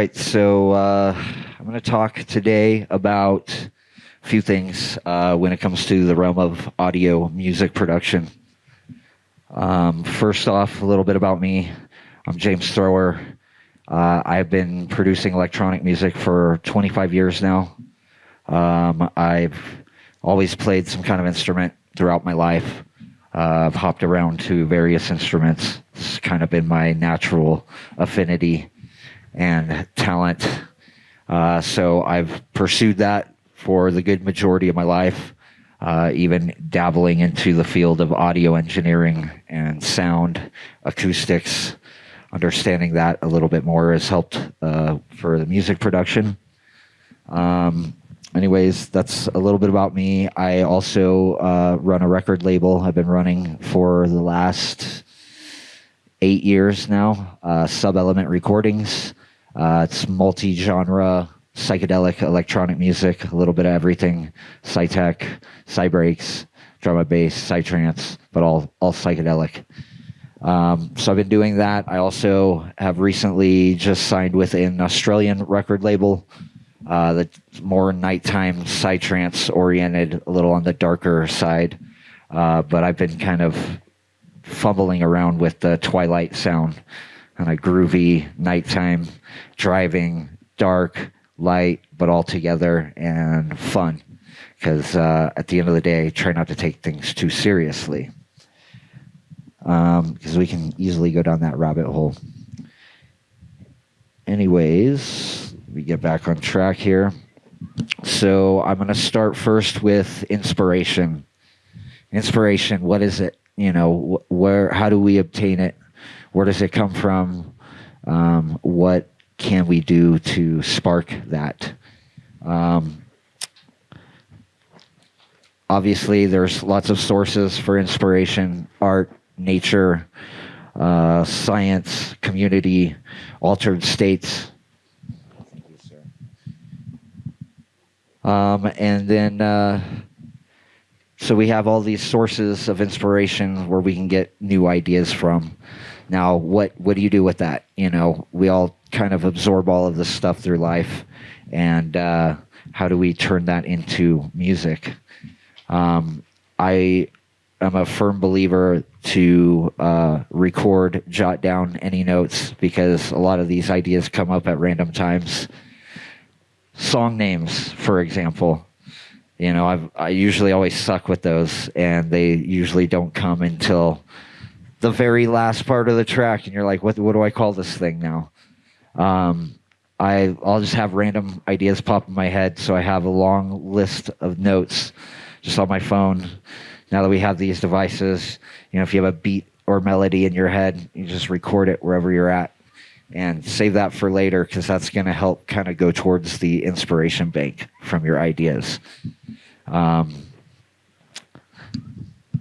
right, so I'm going to talk today about a few things when it comes to the realm of audio music production. First off, a little bit about me. I'm James Thrower. I've been producing electronic music for 25 years now. I've always played some kind of instrument throughout my life. I've hopped around to various instruments. It's kind of been my natural affinity and talent. So I've pursued that for the good majority of my life, even dabbling into the field of audio engineering and sound, acoustics. Understanding that a little bit more has helped for the music production. Anyways, that's a little bit about me. I also run a record label. I've been running for the last 8 years now, Sub-Element Recordings. It's multi-genre, psychedelic electronic music, a little bit of everything, psytech, psybreaks, drum and bass, psytrance, but all psychedelic. So I've been doing that. I also have recently just signed with an Australian record label that's more nighttime psytrance oriented, a little on the darker side. But I've been kind of fumbling around with the twilight sound, kind of groovy, nighttime, driving, dark, light, but all together and fun. Because at the end of the day, try not to take things too seriously. Because we can easily go down that rabbit hole. Anyways, we get back on track here. So I'm going to start first with inspiration. Inspiration, what is it? You know, how do we obtain it? Where does it come from? What can we do to spark that? Obviously, there's lots of sources for inspiration: art, nature, science, community, altered states. Thank you, sir. And then, so we have all these sources of inspiration where we can get new ideas from. Now, what do you do with that? You know, we all kind of absorb all of this stuff through life, and how do we turn that into music? I am a firm believer to record, jot down any notes, because a lot of these ideas come up at random times. Song names, for example. You know, I usually always suck with those, and they usually don't come until the very last part of the track, and you're like, what do I call this thing now? I'll just have random ideas pop in my head, so I have a long list of notes just on my phone. Now that we have these devices, you know, if you have a beat or melody in your head, you just record it wherever you're at and save that for later, because that's going to help kind of go towards the inspiration bank from your ideas.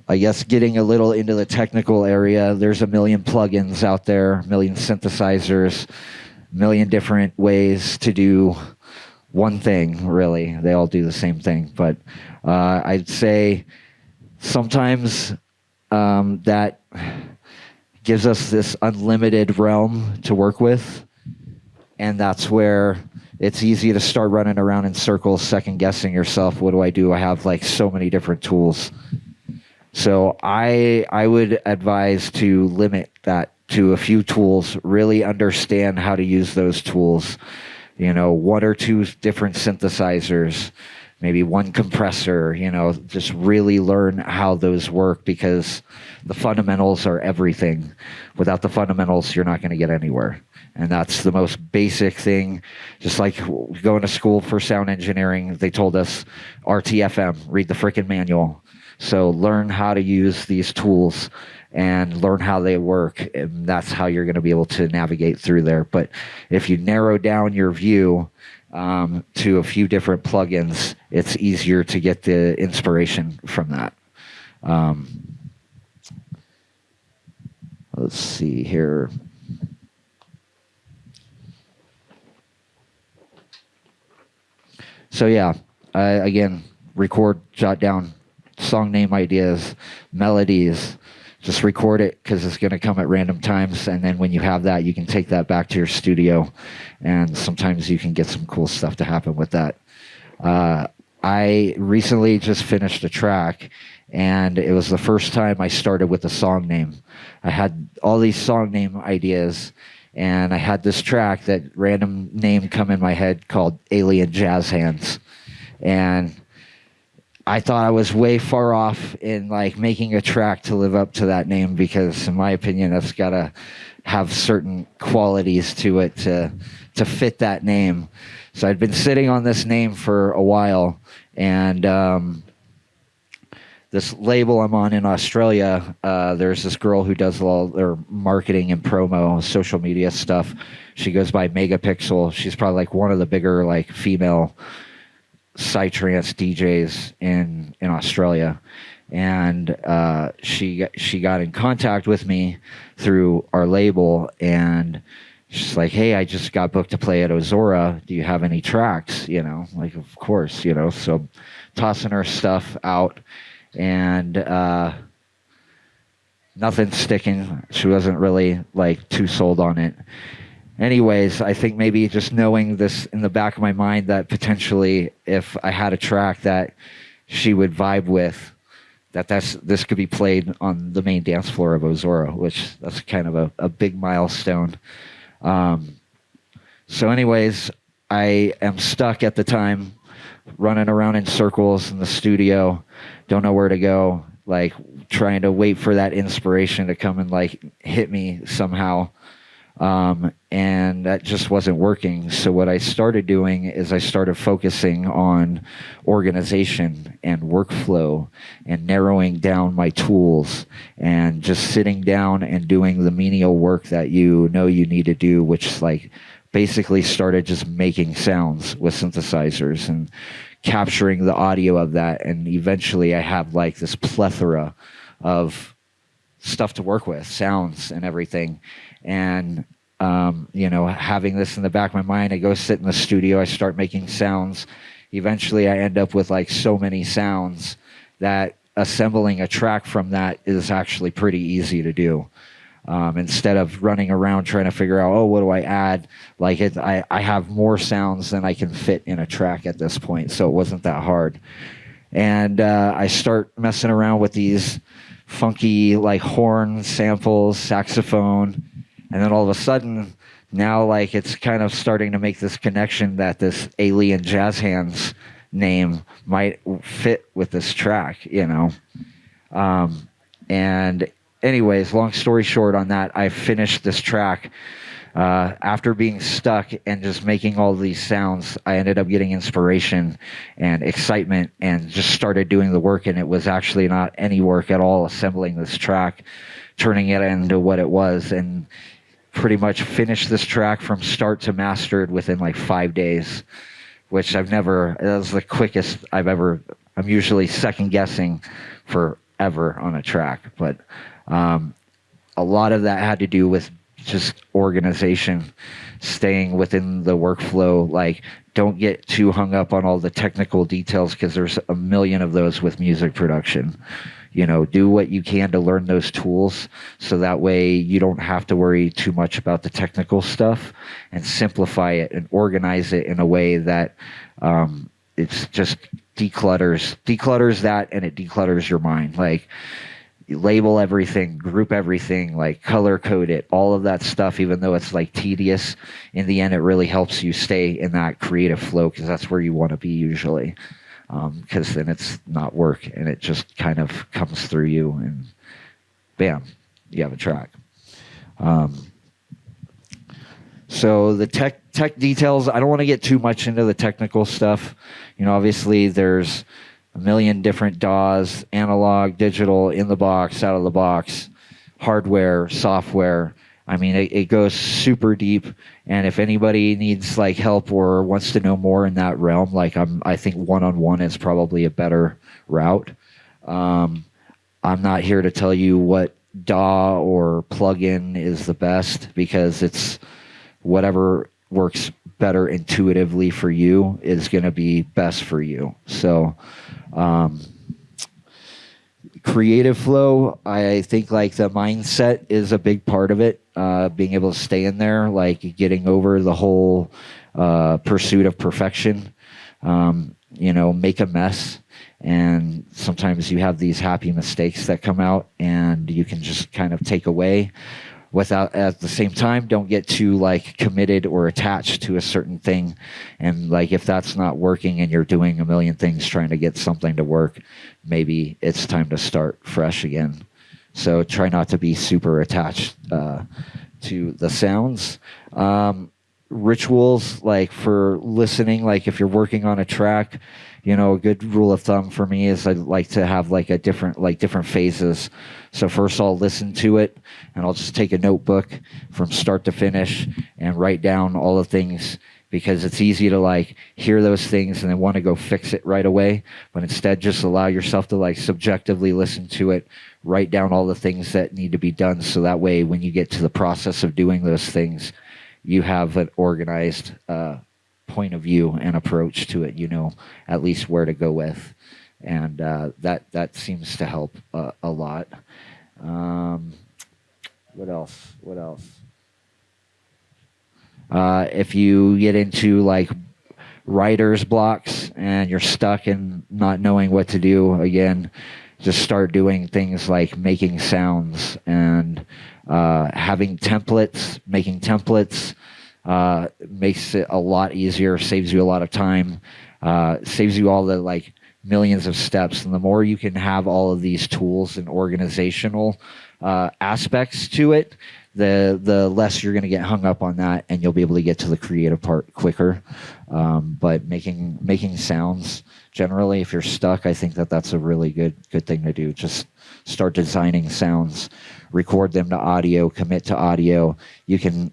I guess getting a little into the technical area, there's a million plugins out there, a million synthesizers, a million different ways to do one thing, really. They all do the same thing. But I'd say sometimes that gives us this unlimited realm to work with. And that's where it's easy to start running around in circles, second guessing yourself. What do? I have like so many different tools. So I would advise to limit that to a few tools, really understand how to use those tools. You know, one or two different synthesizers, maybe one compressor, you know, just really learn how those work, because the fundamentals are everything. Without the fundamentals, you're not going to get anywhere. And that's the most basic thing. Just like going to school for sound engineering, they told us RTFM, read the frickin' manual. So learn how to use these tools and learn how they work, and that's how you're going to be able to navigate through there. But if you narrow down your view to a few different plugins, it's easier to get the inspiration from that. Let's see here. So yeah, again, record, jot down song name ideas, melodies, just record it because it's going to come at random times. And then when you have that, you can take that back to your studio. And sometimes you can get some cool stuff to happen with that. I recently just finished a track, and it was the first time I started with a song name. I had all these song name ideas, and I had this track that random name come in my head called Alien Jazz Hands. And I thought I was way far off in like making a track to live up to that name, because in my opinion, that's got to have certain qualities to it to fit that name. So I'd been sitting on this name for a while, and this label I'm on in Australia, there's this girl who does all their marketing and promo, social media stuff. She goes by Megapixel. She's probably like one of the bigger like female psytrance DJs in Australia. And she got in contact with me through our label, and she's like, hey, I just got booked to play at Ozora. Do you have any tracks? You know, like, of course, you know. So tossing her stuff out, and nothing sticking. She wasn't really like too sold on it. Anyways, I think maybe just knowing this in the back of my mind, that potentially if I had a track that she would vibe with, this could be played on the main dance floor of Ozora, which that's kind of a big milestone. So anyways, I am stuck at the time, running around in circles in the studio, don't know where to go, like trying to wait for that inspiration to come and like hit me somehow. And that just wasn't working. So what I started doing is I started focusing on organization and workflow and narrowing down my tools and just sitting down and doing the menial work that you know you need to do, which like basically started just making sounds with synthesizers and capturing the audio of that. And eventually I have like this plethora of stuff to work with, sounds and everything. And, you know, having this in the back of my mind, I go sit in the studio, I start making sounds. Eventually I end up with like so many sounds that assembling a track from that is actually pretty easy to do. Instead of running around trying to figure out, oh, what do I add? Like I have more sounds than I can fit in a track at this point. So it wasn't that hard. And, I start messing around with these funky like horn samples, saxophone. And then all of a sudden, now like it's kind of starting to make this connection that this Alien Jazz Hands name might fit with this track, you know. And anyways, long story short on that, I finished this track. After being stuck and just making all these sounds, I ended up getting inspiration and excitement and just started doing the work. And it was actually not any work at all assembling this track, turning it into what it was, and pretty much finished this track from start to mastered within like 5 days, which that was the quickest I've ever. I'm usually second guessing forever on a track, but a lot of that had to do with just organization, staying within the workflow. Like, don't get too hung up on all the technical details, because there's a million of those with music production. You know, do what you can to learn those tools, so that way you don't have to worry too much about the technical stuff, and simplify it and organize it in a way that it's just declutters that, and it declutters your mind. Like, you label everything, group everything, like color code it, all of that stuff. Even though it's like tedious, in the end it really helps you stay in that creative flow, because that's where you want to be usually. Because then it's not work, and it just kind of comes through you, and bam, you have a track. So the tech details, I don't want to get too much into the technical stuff. You know, obviously there's a million different DAWs, analog, digital, in the box, out of the box, hardware, software. I mean, it goes super deep, and if anybody needs like help or wants to know more in that realm, like I think one-on-one is probably a better route. I'm not here to tell you what DAW or plugin is the best, because it's whatever works better intuitively for you is going to be best for you. So creative flow, I think like the mindset is a big part of it. Being able to stay in there, like getting over the whole pursuit of perfection. Make a mess, and sometimes you have these happy mistakes that come out, and you can just kind of take away without, at the same time, don't get too like committed or attached to a certain thing. And like if that's not working and you're doing a million things trying to get something to work, maybe it's time to start fresh again. So try not to be super attached to the sounds. Rituals, like for listening, like if you're working on a track, a good rule of thumb for me is I like to have like different phases. So first I'll listen to it, and I'll just take a notebook from start to finish and write down all the things, because it's easy to like hear those things and then want to go fix it right away. But instead, just allow yourself to like subjectively listen to it, write down all the things that need to be done. So that way, when you get to the process of doing those things, you have an organized point of view and approach to it. You know at least where to go with, and that seems to help a lot. What else? If you get into like writer's blocks and you're stuck and not knowing what to do, again, just start doing things like making sounds and having templates. Making templates makes it a lot easier, saves you a lot of time, saves you all the like millions of steps. And the more you can have all of these tools and organizational aspects to it, the less you're going to get hung up on that, and you'll be able to get to the creative part quicker. But making sounds, generally, if you're stuck, I think that's a really good thing to do. Just start designing sounds, record them to audio, commit to audio. You can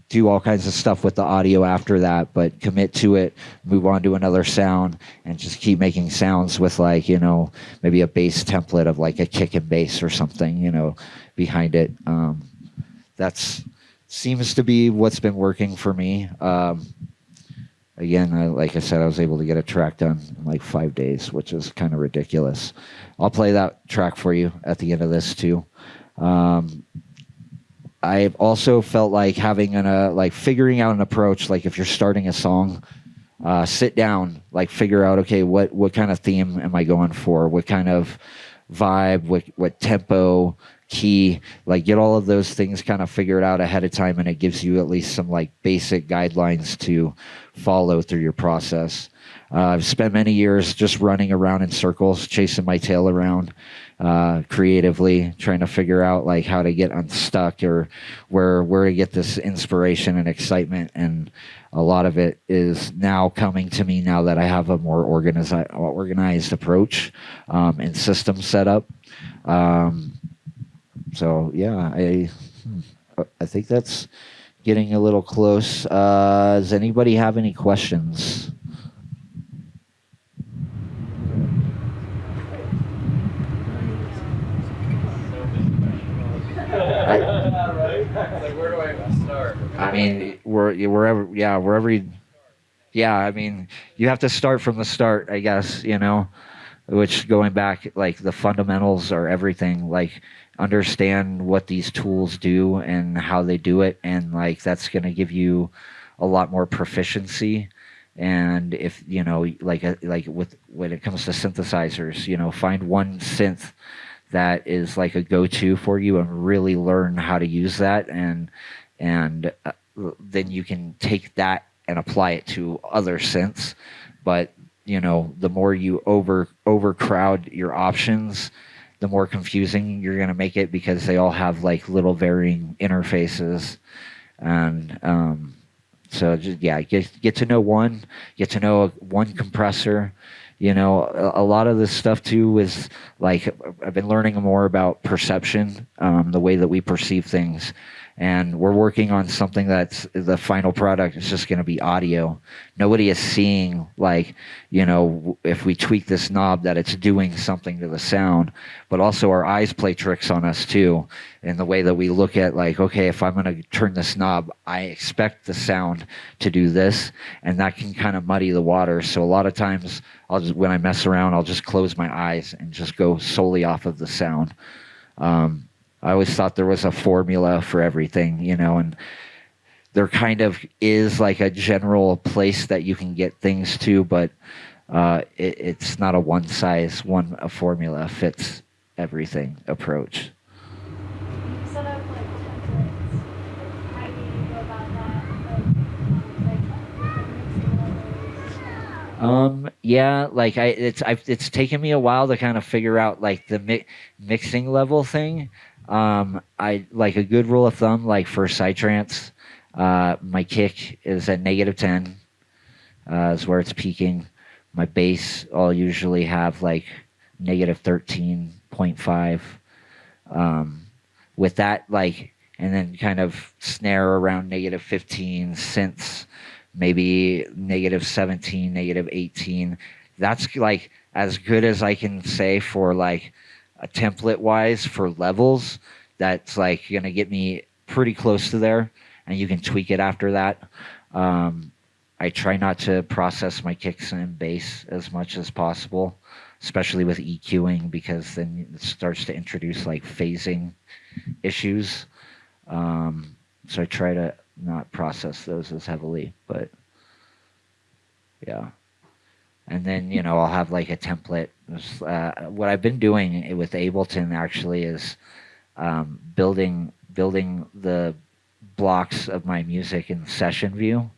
do all kinds of stuff with the audio after that, but commit to it, move on to another sound, and just keep making sounds with like, maybe a bass template of like a kick and bass or something, behind it. That's seems to be what's been working for me. Again, like I said, I was able to get a track done in like 5 days, which is kind of ridiculous. I'll play that track for you at the end of this too. I've also felt like having figuring out an approach. Like if you're starting a song, sit down, like figure out, okay, what kind of theme am I going for? What kind of vibe? What tempo? Key, like get all of those things kind of figured out ahead of time, and it gives you at least some like basic guidelines to follow through your process. I've spent many years just running around in circles, chasing my tail around, creatively trying to figure out like how to get unstuck or where to get this inspiration and excitement. And a lot of it is now coming to me now that I have a more organized approach and system set up. So yeah, I think that's getting a little close. Does anybody have any questions? Where do I start? I mean, wherever. I mean, you have to start from the start, I guess. Which, going back, like the fundamentals are everything. Like, understand what these tools do and how they do it, and like that's going to give you a lot more proficiency. And if like with when it comes to synthesizers, find one synth that is like a go-to for you and really learn how to use that, and then you can take that and apply it to other synths. But the more you overcrowd your options, the more confusing you're going to make it, because they all have like little varying interfaces. And so just get to know one, get to know one compressor. A lot of this stuff too is like I've been learning more about perception, the way that we perceive things, and we're working on something that's the final product is just going to be audio. Nobody is seeing, like, if we tweak this knob that it's doing something to the sound, but also our eyes play tricks on us too, in the way that we look at, like, okay, if I'm going to turn this knob, I expect the sound to do this, and that can kind of muddy the water. So a lot of times when I mess around, I'll just close my eyes and just go solely off of the sound. I always thought there was a formula for everything, and there kind of is like a general place that you can get things to, but it's not a one formula fits everything approach. You set up like templates. How do you go about that? Yeah, like it's taken me a while to kind of figure out like the mixing level thing. I like a good rule of thumb, like for psytrance, my kick is at -10, is where it's peaking. My bass, I'll usually have like -13.5. With that, like, and then kind of snare around -15, synths maybe -17, -18. That's like as good as I can say for like a template wise for levels. That's like going to get me pretty close to there, and you can tweak it after that. I try not to process my kicks and bass as much as possible, especially with EQing, because then it starts to introduce like phasing issues. So I try to not process those as heavily, but yeah. And then, I'll have like a template. What I've been doing with Ableton actually is building the blocks of my music in session view.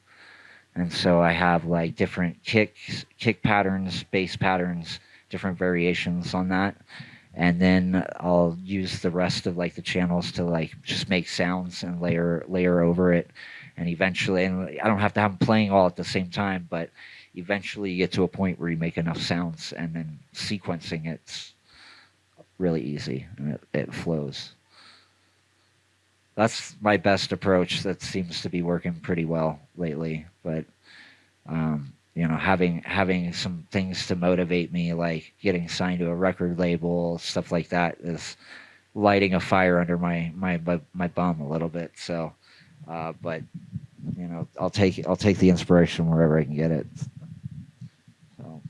And so I have like different kick patterns, bass patterns, different variations on that. And then I'll use the rest of like the channels to like just make sounds and layer over it. And eventually, and I don't have to have them playing all at the same time, but eventually you get to a point where you make enough sounds, and then sequencing it's really easy and it flows. That's my best approach. That seems to be working pretty well lately. But having some things to motivate me, like getting signed to a record label, stuff like that, is lighting a fire under my bum a little bit. So, but I'll take the inspiration wherever I can get it. So,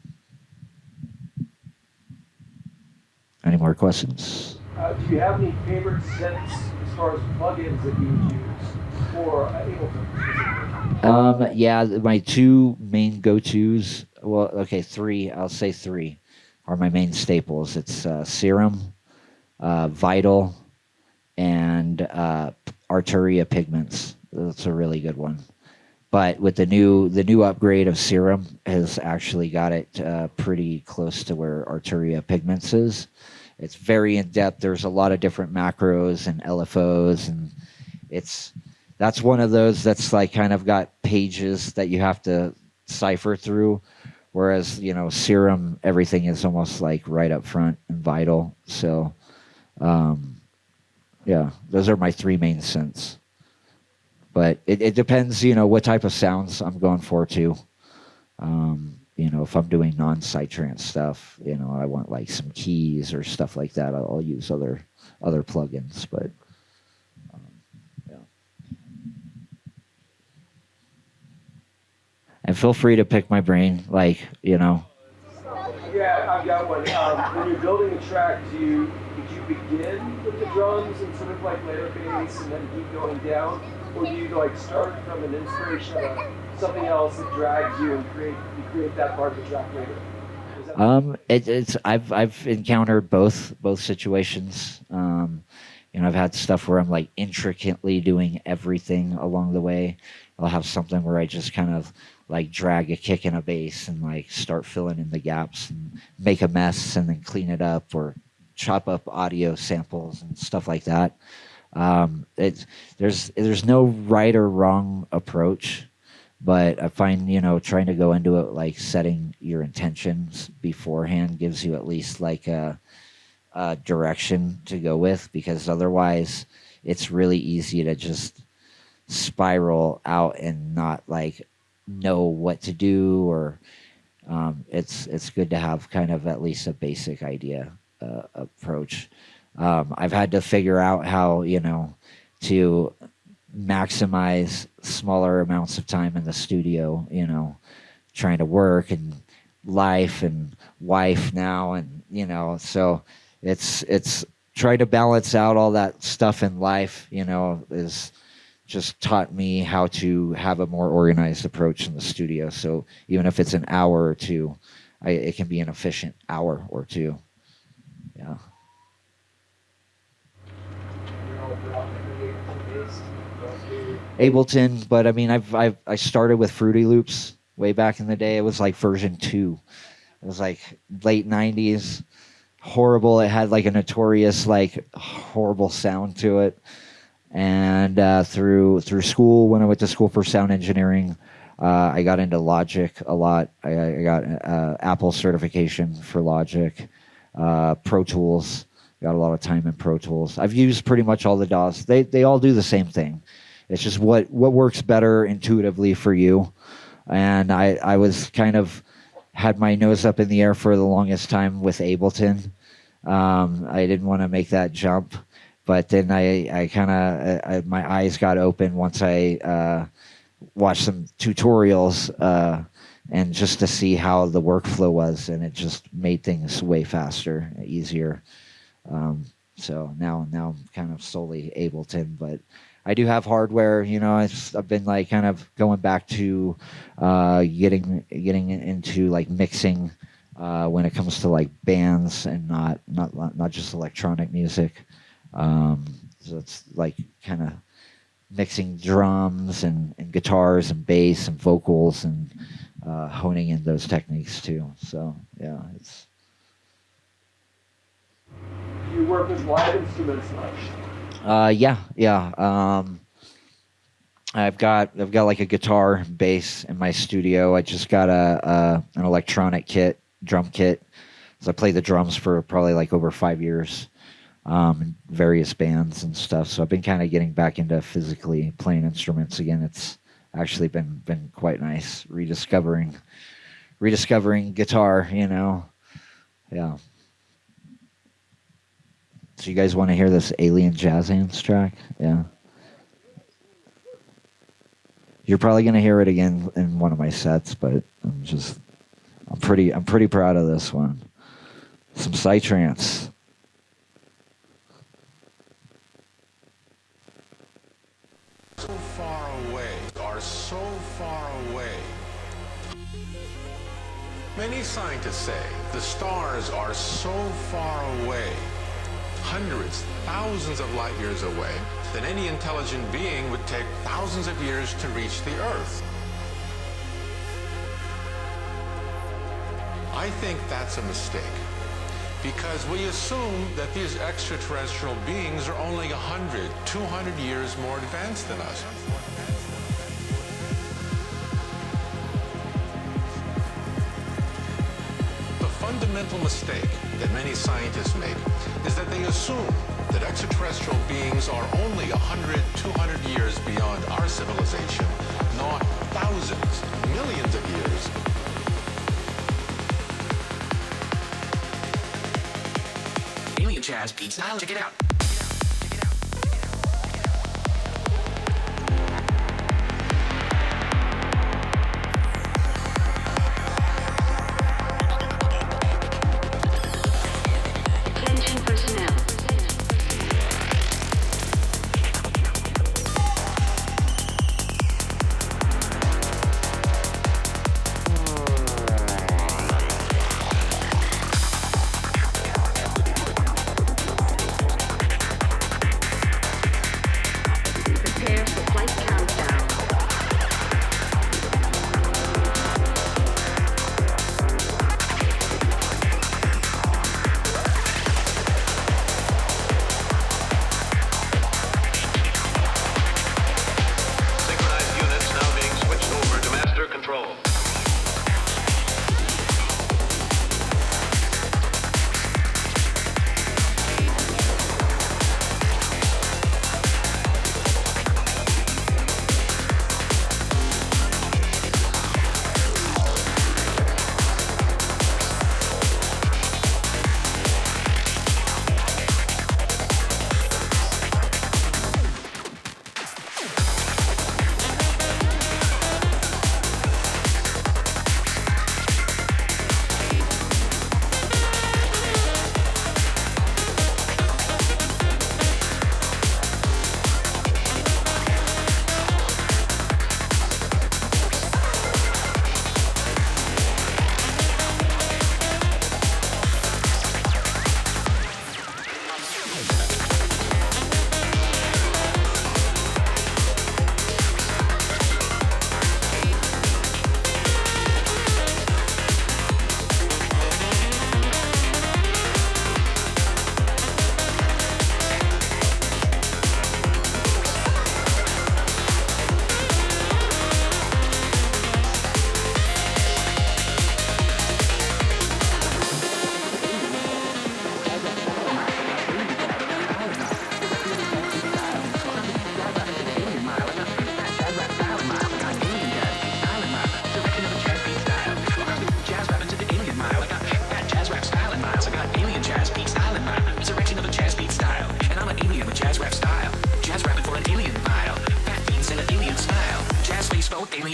any more questions? Do you have any favorite sets as far as plugins that you would use for Ableton? Yeah, my two main go-tos. Well, okay, three. I'll say three are my main staples. It's Serum, Vital, and Arturia Pigments. That's a really good one. But with the new upgrade of Serum has actually got it pretty close to where Arturia Pigments is. It's very in depth. There's a lot of different macros and LFOs, and that's one of those that's like kind of got pages that you have to cipher through. Whereas Serum, everything is almost like right up front and Vital. So, yeah, those are my three main synths. But it depends, what type of sounds I'm going for too. If I'm doing non-psytrance stuff, I want like some keys or stuff like that. I'll use other plugins, but yeah. And feel free to pick my brain, like. Yeah, I've got one. When you're building a track, did you begin with the drums and sort of like layer bass and then keep going down, or do you like start from an inspiration of something else that drags you and create that part of the track later? I've encountered both situations. I've had stuff where I'm like intricately doing everything along the way. I'll have something where I just kind of like drag a kick and a bass and like start filling in the gaps and make a mess and then clean it up, or chop up audio samples and stuff like that. There's no right or wrong approach, but I find trying to go into it like setting your intentions beforehand gives you at least like a direction to go with, because otherwise it's really easy to just spiral out and not like know what to do, or it's good to have kind of at least a basic idea approach. I've had to figure out how, to maximize smaller amounts of time in the studio, trying to work and life and wife now, and so it's trying to balance out all that stuff in life, is just taught me how to have a more organized approach in the studio. So even if it's an hour or two, it can be an efficient hour or two. Yeah. Ableton, but I mean, I started with Fruity Loops way back in the day. It was like version 2. It was like late 90s. Horrible. It had like a notorious, like horrible sound to it. And through school, when I went to school for sound engineering, I got into Logic a lot. I got Apple certification for Logic, Pro Tools. Got a lot of time in Pro Tools. I've used pretty much all the DAWs. They all do the same thing. It's just what works better intuitively for you. And I was kind of had my nose up in the air for the longest time with Ableton. I didn't want to make that jump. But then I kind of, my eyes got open once I watched some tutorials and just to see how the workflow was, and it just made things way faster, easier. So now I'm kind of solely Ableton, but I do have hardware. I've been like kind of going back to getting into like mixing when it comes to like bands and not just electronic music. So it's like kind of mixing drums and guitars and bass and vocals and honing in those techniques too. So yeah, it's. Do you work with live instruments much? Yeah. I've got like a guitar, bass in my studio. I just got an electronic kit, drum kit. So I played the drums for probably like over 5 years. In various bands and stuff. So I've been kind of getting back into physically playing instruments again. It's actually been quite nice rediscovering guitar. Yeah. So you guys want to hear this Alien Jazz Hands track? Yeah. You're probably gonna hear it again in one of my sets, but I'm pretty proud of this one. Some psytrance. So far away, are so far away. Many scientists say the stars are so far away, hundreds, thousands of light years away, that any intelligent being would take thousands of years to reach the Earth. I think that's a mistake, because we assume that these extraterrestrial beings are only 100, 200 years more advanced than us. The fundamental mistake that many scientists make is that they assume that extraterrestrial beings are only 100, 200 years beyond our civilization, not thousands, millions of years. Alien Jazz beat style. Check it out. Attention personnel.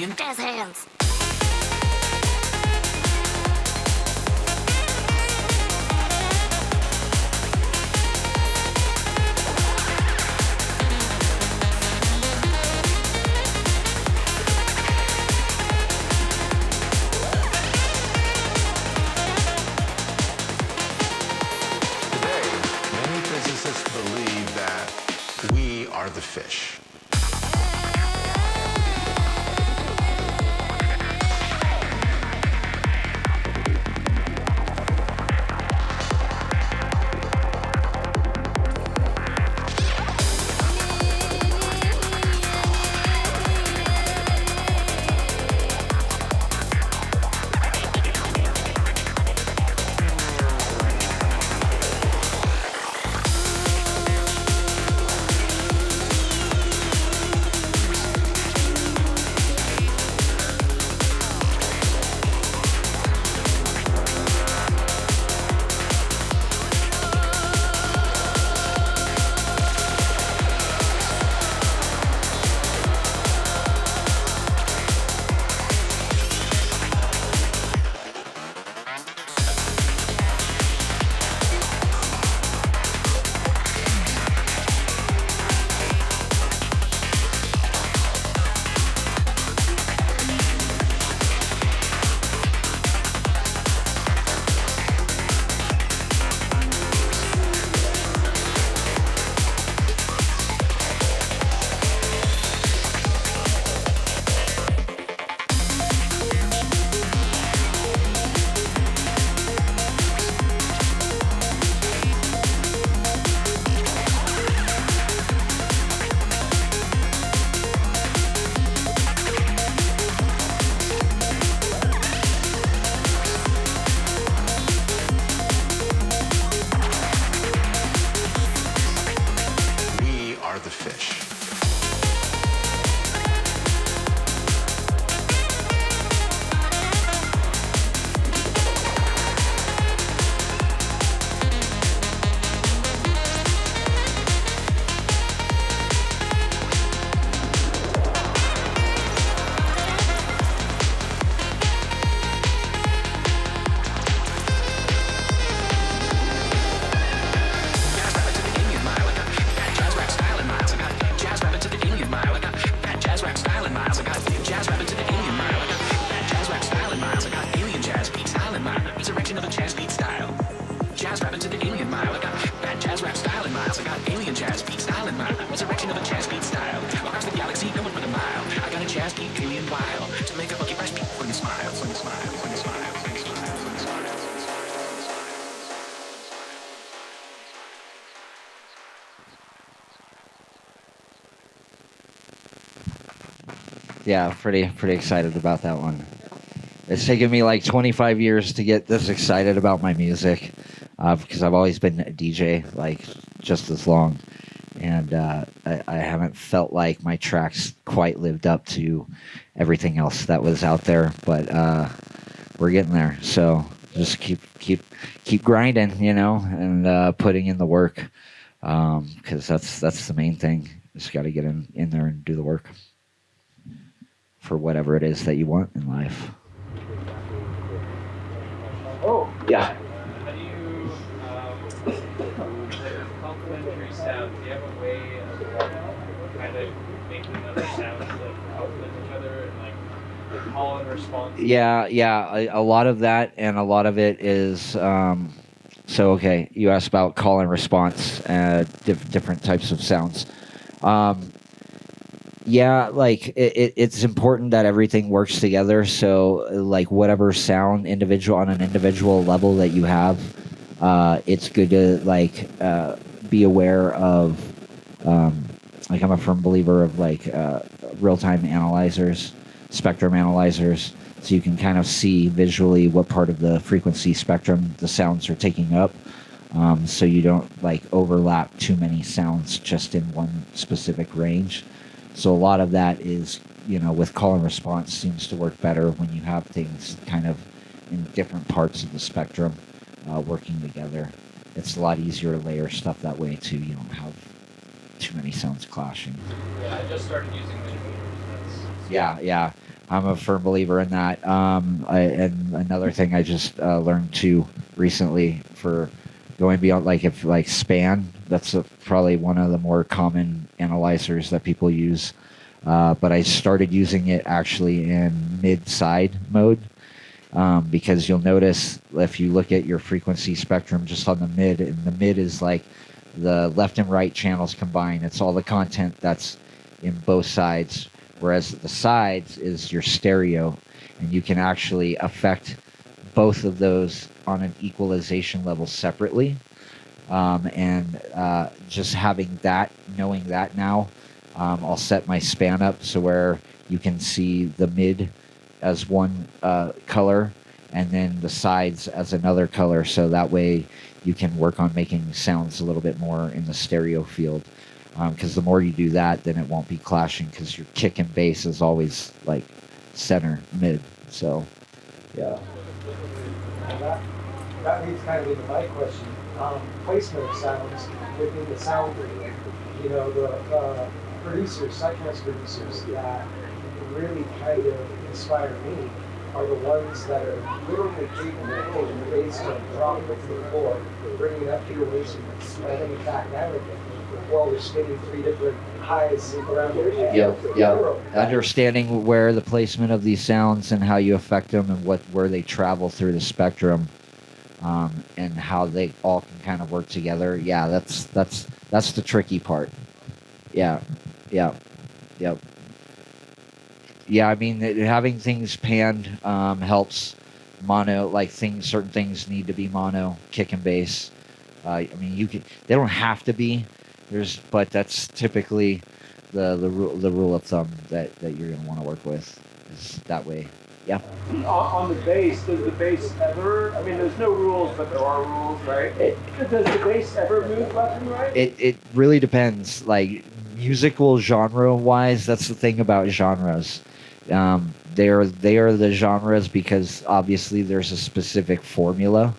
million jazz hands. Today, many physicists believe that we are the fish. We are the fish. Jazz rabbit to the alien mile. I got that jazz rap style in miles. I got jazz rabbit to the alien mile. I got that jazz rap style in miles. I got alien jazz beat style in mile. Resurrection of the jazz beat style. Jazz rabbit to the alien mile. I got that jazz rap style in miles. I got alien jazz beat style in mile. Resurrection of the jazz beat style. Across the galaxy, going for the mile. I got a jazz beat alien while to make a monkey fresh beat when you smile. When you smile. When you smile. When you smile. When you smile. Yeah, pretty excited about that one. It's taken me like 25 years to get this excited about my music, because I've always been a DJ like just as long, and I haven't felt like my tracks quite lived up to everything else that was out there. But we're getting there, so just keep grinding, you know, and putting in the work, because that's the main thing. Just got to get in there and do the work for whatever it is that you want in life. Oh, Yeah. How do you, complementary sounds, do you have a way of kind of making other sounds that complement each other and like call and response? Yeah. A lot of that, and a lot of it is. So okay, you asked about call and response, different types of sounds. Yeah, like it's important that everything works together. So like whatever sound on an individual level that you have, it's good to like be aware of. Like I'm a firm believer of like real-time analyzers, spectrum analyzers, so you can kind of see visually what part of the frequency spectrum the sounds are taking up. So you don't like overlap too many sounds just in one specific range. So a lot of that is, with call and response seems to work better when you have things kind of in different parts of the spectrum working together. It's a lot easier to layer stuff that way too. You don't have too many sounds clashing. Yeah, I just started using mini meters. Yeah. I'm a firm believer in that. And another thing I just learned too recently for going beyond, like if like span, that's probably one of the more common analyzers that people use. But I started using it actually in mid-side mode, because you'll notice if you look at your frequency spectrum just on the mid, and the mid is like the left and right channels combined. It's all the content that's in both sides, whereas the sides is your stereo, and you can actually affect both of those on an equalization level separately. And just having that, knowing that now, I'll set my span up so where you can see the mid as one color and then the sides as another color. So that way you can work on making sounds a little bit more in the stereo field. Because the more you do that, then it won't be clashing because your kick and bass is always like center, mid. So, yeah. And that leads kind of into my question. Placement of sounds within the sound grid. You know, the producers, psytrance producers that really kind of inspire me are the ones that are literally capable of taking the bass drum, dropping it to the floor, bringing it up to your waist, and then it back down again, while they're spinning 3 different highs around their head. Yep. Understanding where the placement of these sounds and how you affect them and where they travel through the spectrum, and how they all can kind of work together. Yeah, that's the tricky part. Yeah. Yeah, I mean, having things panned helps. Mono, like certain things need to be mono, kick and bass. I mean, they don't have to be. But that's typically the rule of thumb that you're gonna want to work with is that way. Yeah. On the bass, does the bass ever? I mean, there's no rules, but there are rules, right? Does the bass ever move left and right? It really depends. Like musical genre wise, that's the thing about genres. They are the genres because obviously there's a specific formula.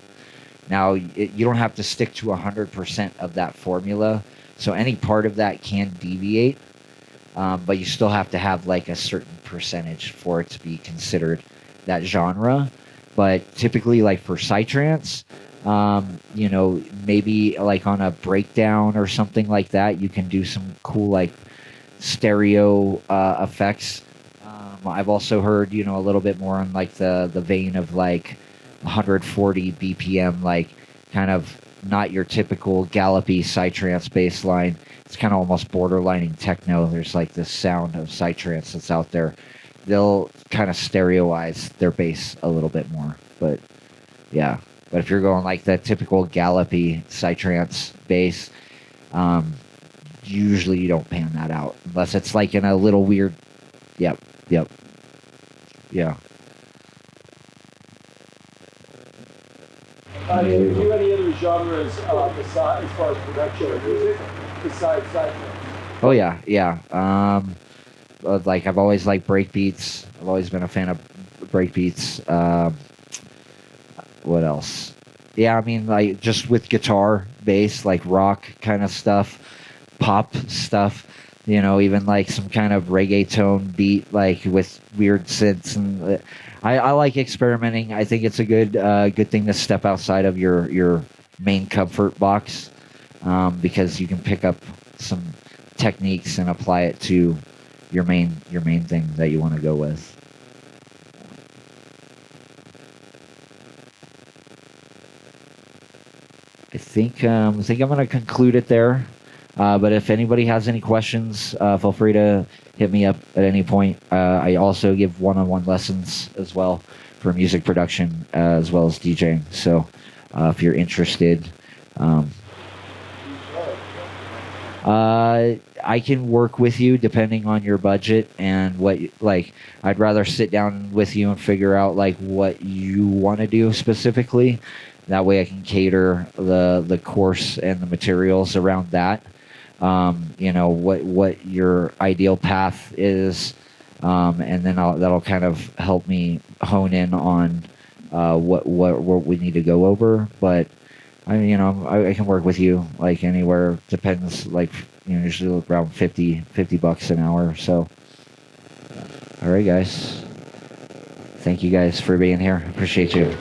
Now you don't have to stick to 100% of that formula, so any part of that can deviate, but you still have to have like a certain percentage for it to be considered that genre. But typically, like for psytrance, maybe like on a breakdown or something like that, you can do some cool like stereo effects. I've also heard, a little bit more on like the vein of like 140 BPM, like kind of not your typical gallopy psytrance bass line. It's kind of almost borderlining techno. There's like this sound of psytrance that's out there. They'll kind of stereoize their bass a little bit more, but yeah. But if you're going like that typical gallopy psytrance bass, usually you don't pan that out unless it's like in a little weird. Yep. Yeah. Do you do any other genres besides, as far as production or music, besides psytrance? Oh yeah. Like I've always liked breakbeats. I've always been a fan of breakbeats. What else? Yeah, I mean, like just with guitar, bass, like rock kind of stuff, pop stuff. Even like some kind of reggaeton beat, like with weird synths, and I like experimenting. I think it's a good thing to step outside of your main comfort box, because you can pick up some techniques and apply it to your main thing that you want to go with. I think I'm going to conclude it there. But if anybody has any questions, feel free to hit me up at any point. I also give one-on-one lessons as well for music production, as well as DJing. So if you're interested, I can work with you depending on your budget and I'd rather sit down with you and figure out like what you want to do specifically. That way I can cater the course and the materials around that. What your ideal path is, and then that'll kind of help me hone in on what we need to go over. But I can work with you like anywhere. Depends, like usually around $50 an hour. So, all right, guys. Thank you guys for being here. Appreciate you.